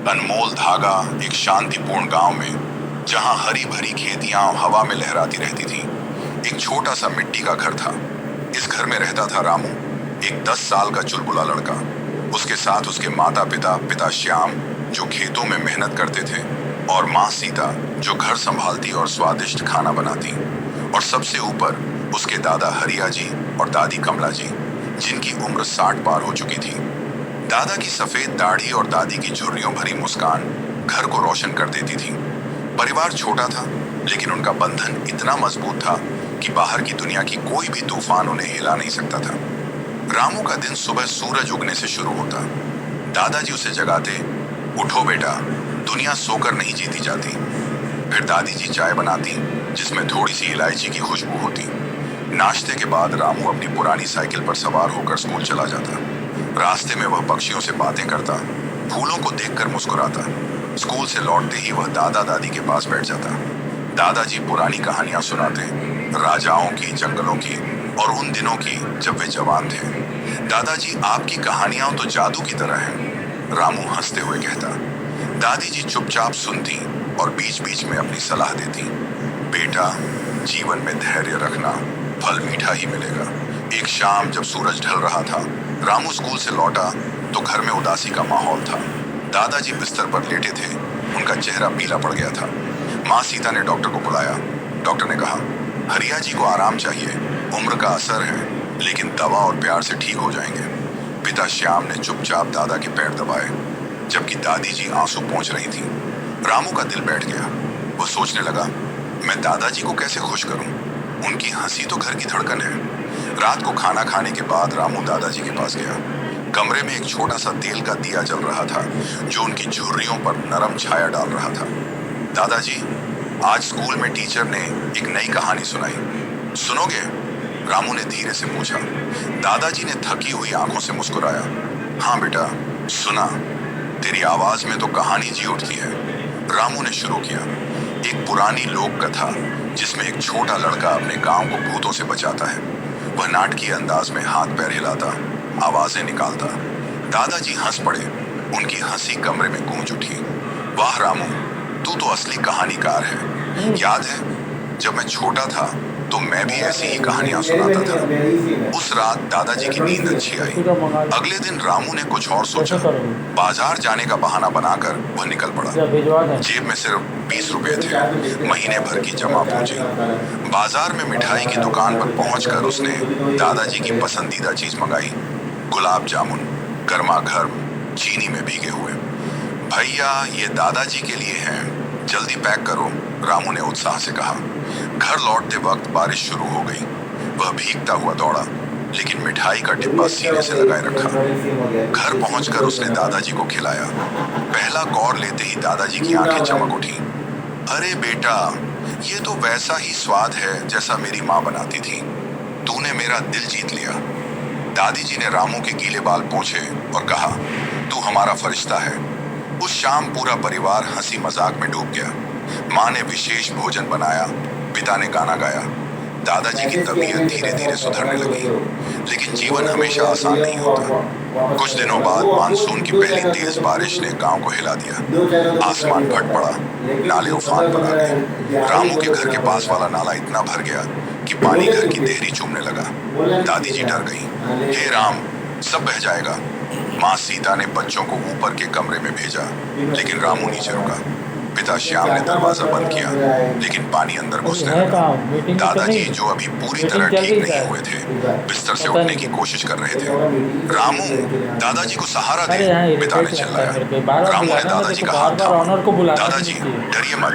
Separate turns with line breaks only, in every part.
अनमोल धागा एक शांतिपूर्ण गांव में, जहां हरी भरी खेतियां हवा में लहराती रहती थीं, एक छोटा सा मिट्टी का घर था। इस घर में रहता था रामू, एक 10 साल का चुलबुला लड़का। उसके साथ उसके माता पिता, पिता श्याम जो खेतों में मेहनत करते थे, और माँ सीता जो घर संभालती और स्वादिष्ट खाना बनाती। और सबसे ऊपर उसके दादा हरिया जी और दादी कमला जी, जिनकी उम्र 60 पार हो चुकी थी। दादा की सफेद दाढ़ी और दादी की झुर्रियों भरी मुस्कान घर को रोशन कर देती थी। परिवार छोटा था, लेकिन उनका बंधन इतना मजबूत था कि बाहर की दुनिया की कोई भी तूफान उन्हें हिला नहीं सकता था। रामू का दिन सुबह सूरज उगने से शुरू होता। दादाजी उसे जगाते, उठो बेटा, दुनिया सोकर नहीं जीती जाती। फिर दादी जी चाय बनाती, जिसमें थोड़ी सी इलायची की खुशबू होती। नाश्ते के बाद रामू अपनी पुरानी साइकिल पर सवार होकर स्कूल चला जाता। रास्ते में वह पक्षियों से बातें करता, फूलों को देखकर मुस्कुराता। स्कूल से लौटते ही वह दादा दादी के पास बैठ जाता। दादाजी पुरानी कहानियां सुनाते, राजाओं की, जंगलों की और उन दिनों की जब वे जवान थे। दादाजी, आपकी कहानियां तो जादू की तरह हैं, रामू हंसते हुए कहता। दादी जी चुपचाप सुनती और बीच बीच में अपनी सलाह देती। बेटा, जीवन में धैर्य रखना, फल मीठा ही मिलेगा। एक शाम जब सूरज ढल रहा था, रामू स्कूल से लौटा तो घर में उदासी का माहौल था। दादाजी बिस्तर पर लेटे थे, उनका चेहरा पीला पड़ गया था। माँ सीता ने डॉक्टर को बुलाया। डॉक्टर ने कहा, हरिया जी को आराम चाहिए, उम्र का असर है, लेकिन दवा और प्यार से ठीक हो जाएंगे। पिता श्याम ने चुपचाप दादा के पैर दबाए, जबकि दादी जी आंसू पोंछ रही थी। रामू का दिल बैठ गया। वो सोचने लगा, मैं दादाजी को कैसे खुश करूं? उनकी हंसी तो घर की धड़कन है। रात को खाना खाने के बाद रामू दादाजी के पास गया। कमरे में एक छोटा सा तेल का दिया जल रहा था, जो उनकी झुर्रियों पर नरम छाया डाल रहा था। दादाजी, आज स्कूल में टीचर ने एक नई कहानी सुनाई, सुनोगे? रामू ने धीरे से पूछा। दादाजी ने थकी हुई आंखों से मुस्कुराया। हाँ बेटा, सुना। तेरी आवाज में तो कहानी जी उठती है। रामू ने शुरू किया। एक पुरानी लोक कथा, जिसमें एक छोटा लड़का अपने गांव को भूतों से बचाता है। वह नाटकीय अंदाज में हाथ पैर हिलाता, आवाजें निकालता। दादाजी हंस पड़े, उनकी हंसी कमरे में गूंज उठी। वाह रामू, तू तो असली कहानीकार है। याद है जब मैं छोटा था तो मैं भी ऐसी ही कहानियां सुनाता था। उस रात दादाजी की नींद अच्छी आई। अगले दिन रामू ने कुछ और सोचा। बाजार जाने का बहाना बनाकर वह निकल पड़ा। जेब में सिर्फ 20 रुपए थे, महीने भर की जमा पूंजी। बाजार में मिठाई की दुकान पर पहुंचकर उसने दादाजी की पसंदीदा चीज मंगाई, गुलाब जामुन, गर्मा गर्म, चीनी में भीगे हुए। भैया, ये दादाजी के लिए हैं, जल्दी पैक करो, रामू ने उत्साह से कहा। घर लौटते वक्त बारिश शुरू हो गई। वह भीगता हुआ दौड़ा, लेकिन मिठाई का डिब्बा सीने से लगाए रखा। घर पहुंचकर उसने दादाजी को खिलाया। पहला कौर लेते ही दादाजी की आंखें चमक उठी। अरे बेटा, ये तो वैसा ही स्वाद है जैसा मेरी माँ बनाती थी। तूने मेरा दिल जीत लिया। दादी जी ने रामू के गीले बाल पोंछे और कहा, तू हमारा फरिश्ता है। उस शाम पूरा परिवार हंसी मजाक में डूब गया। माँ ने विशेष भोजन बनाया, पिता ने गाना गाया। दादाजी की तबीयत धीरे धीरे सुधरने लगी, लेकिन जीवन हमेशा आसान नहीं होता। कुछ दिनों बाद मानसून की पहली तेज बारिश ने गांव को हिला दिया। आसमान फट पड़ा, नाले उफान पर आ गए। रामू के घर के पास वाला नाला इतना भर गया कि पानी घर की देहरी चूमने लगा। दादी जी डर गई। हे राम, सब बह जाएगा। माँ सीता ने बच्चों को ऊपर के कमरे में भेजा, लेकिन रामू नीचे रुका। पिता श्याम ने दरवाजा बंद किया, लेकिन पानी अंदर घुसने लगा। दादाजी, जो अभी पूरी तरह ठीक नहीं हुए थे, बिस्तर से उठने की कोशिश कर रहे थे। रामू, दादाजी को सहारा दे, पिता ने चिल्लाया। रामू ने दादाजी का हाथ थामा। दादाजी, डरिए मत,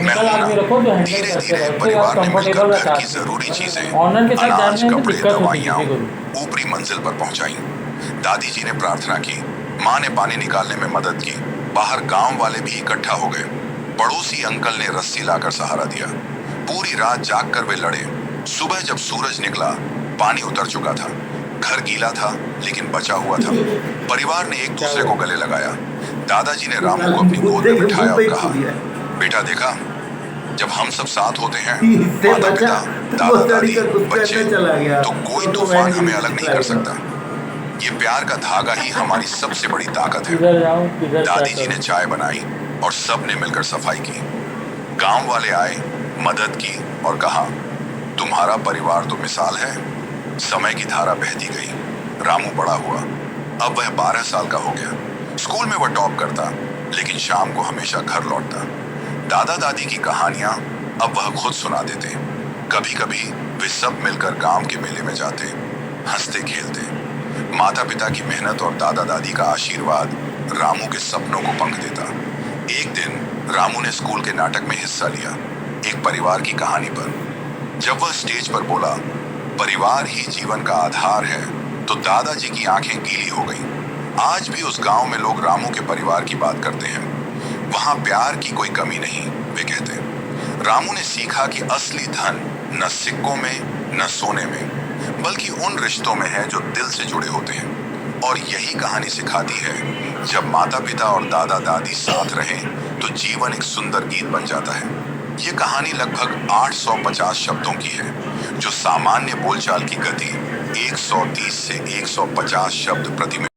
मैं हूं ना। धीरे धीरे परिवार ने मिलकर घर की जरूरी चीजें, अनाज, कपड़े, दवाइयाँ ऊपरी मंजिल पर पहुंचाई। दादी जी ने प्रार्थना की, माँ ने पानी निकालने में मदद की। बाहर गांव वाले भी इकट्ठा हो गए। पड़ोसी अंकल ने रस्सी लाकर सहारा दिया। पूरी रात जागकर वे लड़े। सुबह जब सूरज निकला, पानी उतर चुका था। घर गीला था, लेकिन बचा हुआ था। परिवार ने एक दूसरे को गले लगाया। दादाजी ने रामू को अपनी गोद में बिठाया और कहा, बेटा देखा, जब हम सब साथ होते हैं, माता पिता, दादा दादी, बच्चे, तो कोई तूफान हमें अलग नहीं कर सकता। ये प्यार का धागा ही हमारी सबसे बड़ी ताकत है।
किधर जाऊं किधर क्या
दादी जी ने
करूं।
चाय बनाई और सबने मिलकर सफाई की। गांव वाले आए, मदद की और कहा, तुम्हारा परिवार तो मिसाल है। समय की धारा बहती गई। रामू बड़ा हुआ। अब वह 12 साल का हो गया। स्कूल में वह टॉप करता, लेकिन शाम को हमेशा घर लौटता। दादा दादी की कहानियां अब वह खुद सुना देते। कभी कभी वे सब मिलकर गांव के मेले में जाते, हंसते खेलते। माता पिता की मेहनत और दादा दादी का आशीर्वाद रामू के सपनों को पंख देता। एक दिन रामू ने स्कूल के नाटक में हिस्सा लिया, एक परिवार की कहानी पर। जब वह स्टेज पर बोला, परिवार ही जीवन का आधार है, तो दादाजी की आंखें गीली हो गईं। आज भी उस गांव में लोग रामू के परिवार की बात करते हैं। वहां प्यार की कोई कमी नहीं, वे कहते। रामू ने सीखा कि असली धन न सिक्कों में न सोने में, बल्कि उन रिश्तों में है जो दिल से जुड़े होते हैं। और यही कहानी सिखाती है, जब माता पिता और दादा दादी साथ रहें तो जीवन एक सुंदर गीत बन जाता है। ये कहानी लगभग 850 शब्दों की है, जो सामान्य बोलचाल की गति 130 से 150 शब्द प्रति मिनट